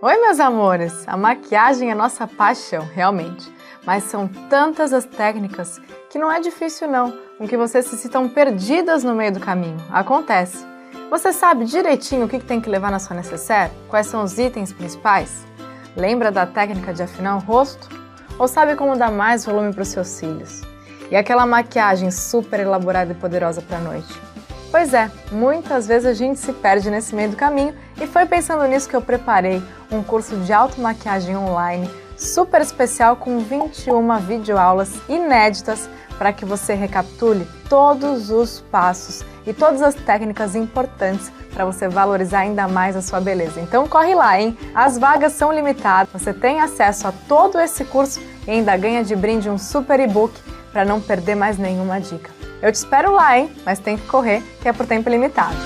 Oi, meus amores! A maquiagem é nossa paixão, realmente. Mas são tantas as técnicas que não é difícil não, com que vocês se sintam perdidas no meio do caminho. Acontece. Você sabe direitinho o que tem que levar na sua necessaire? Quais são os itens principais? Lembra da técnica de afinar o rosto? Ou sabe como dar mais volume para os seus cílios? E aquela maquiagem super elaborada e poderosa para a noite? Pois é, muitas vezes a gente se perde nesse meio do caminho e foi pensando nisso que eu preparei um curso de automaquiagem online super especial com 21 videoaulas inéditas para que você recapitule todos os passos e todas as técnicas importantes para você valorizar ainda mais a sua beleza. Então corre lá, hein? As vagas são limitadas, você tem acesso a todo esse curso e ainda ganha de brinde um super e-book para não perder mais nenhuma dica. Eu te espero lá, hein? Mas tem que correr, que é por tempo limitado.